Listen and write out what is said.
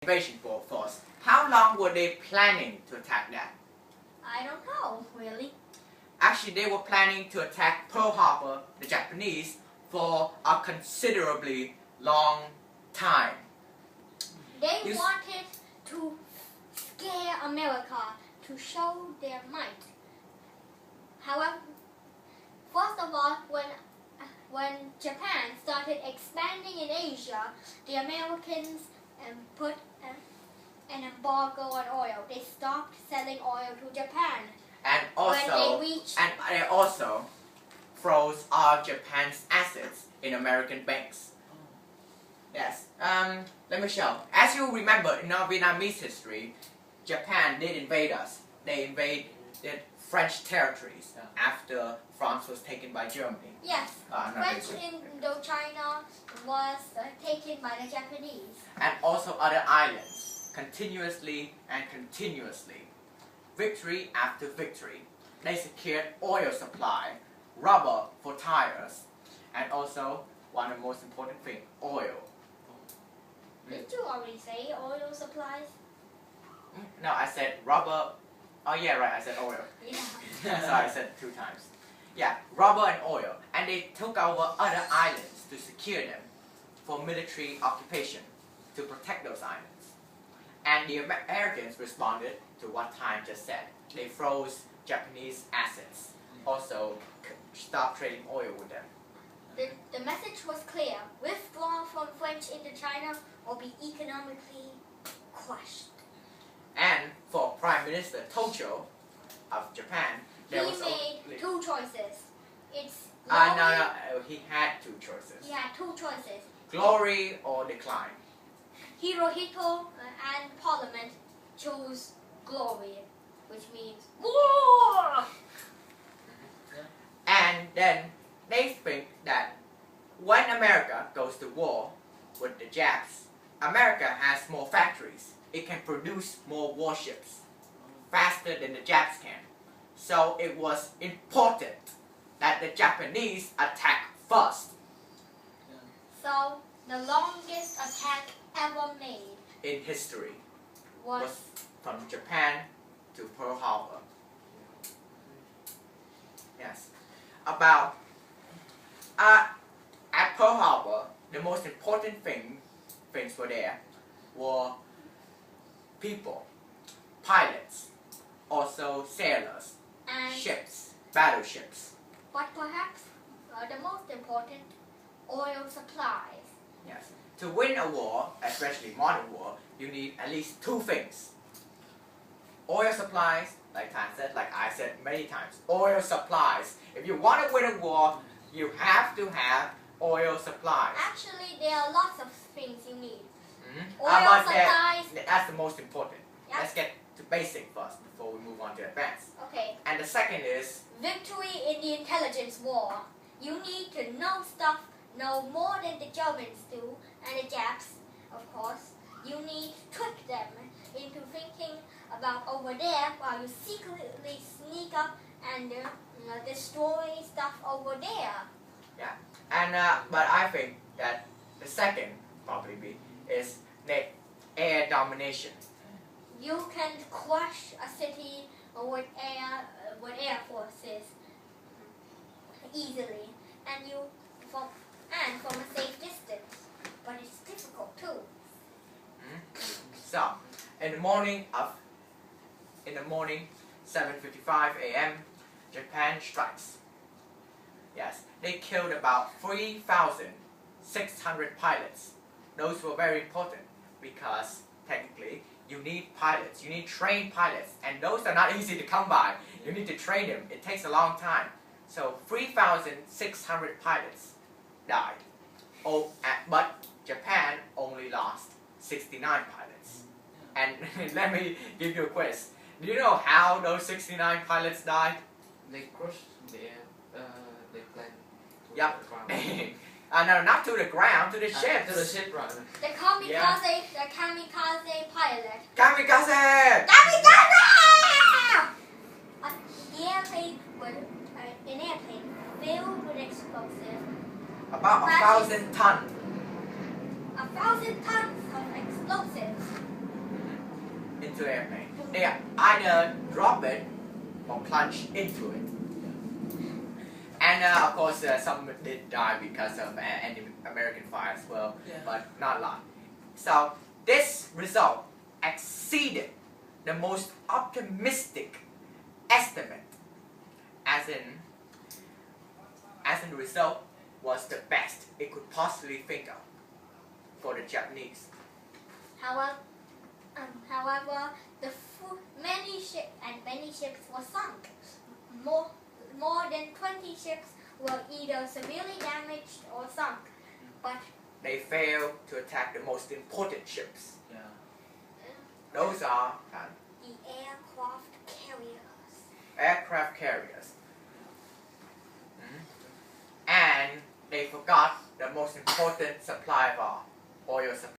invasion force. How long were they planning to attack that? I don't know, really. Actually, they were planning to attack Pearl Harbor, the Japanese, for a considerably long time. They wanted to scare America to show their might. However, first of all, when Japan started expanding in Asia, the Americans put an embargo on oil. They stopped selling oil to Japan. And they also froze all Japan's assets in American banks. Yes. Let me show. As you remember, in our Vietnamese history, Japan did invade us. They invaded French territories after France was taken by Germany. Yes. French Indochina was taken by the Japanese. And also other islands, continuously. Victory after victory. They secured oil supply, rubber for tires, and also, one of the most important things, oil. Did you already say oil supplies? No, I said rubber. Oh yeah, right, I said oil. Yeah. Sorry, I said it 2 times. Yeah, rubber and oil. And they took over other islands to secure them for military occupation, to protect those islands. And the Americans responded to what Ty just said. They froze Japanese assets, also stopped trading oil with them. The message was clear. Withdraw from French Indochina or be economically crushed. And for Prime Minister Tojo of Japan, he made 2 choices. It's no, he had 2 choices. He had 2 choices. Glory or decline. Hirohito and Parliament chose glory, which means war. And then they think that when America goes to war with the Japs, America has more factories. It can produce more warships faster than the Japs can. So it was important that the Japanese attack first. So the longest attack ever made in history was from Japan to Pearl Harbor. Yes. About at Pearl Harbor, the most important things were there were people, pilots, also sailors, and ships, battleships. But perhaps the most important, oil supplies. Yes. To win a war, especially modern war, you need at least 2 things. Oil supplies, like I said many times, oil supplies. If you want to win a war, you have to have oil supplies. Actually, there are lots of things you need. Oil supplies. That's the most important. Yep. Let's get to basic first before we move on to advanced. Okay. And the second is victory in the intelligence war. You need to know stuff, know more than the Germans do, and the Japs, of course. You need to trick them into thinking about over there while you secretly sneak up and destroy stuff over there. Yeah. And but I think that the second probably is air domination. You can crush a city with air forces easily, and from a safe distance. But it's difficult too. So, in the morning, 7:55 a.m., Japan strikes. Yes, they killed about 3,600 pilots. Those were very important because technically you need pilots, you need trained pilots, and those are not easy to come by. You need to train them. It takes a long time. So 3,600 pilots died. But Japan only lost 69 pilots. And let me give you a quiz. Do you know how those 69 pilots died? They crushed the plane. Yep. No, not to the ground, to the ship. To the ship, right. The kamikaze pilot. Kamikaze! Kamikaze! An airplane filled with explosive. About 1,000 tons. 1,000 tons of explosives into the airplane. They either drop it or plunge into it. And of course, some did die because of American fire as well, but not a lot. So this result exceeded the most optimistic estimate, as in the result was the best it could possibly think of for the Japanese. However, many ships were sunk. More than 20 ships were either severely damaged or sunk, but they failed to attack the most important ships. Yeah. Those are the aircraft carriers. aircraft carriers. And they forgot the most important supply of all, oil supply.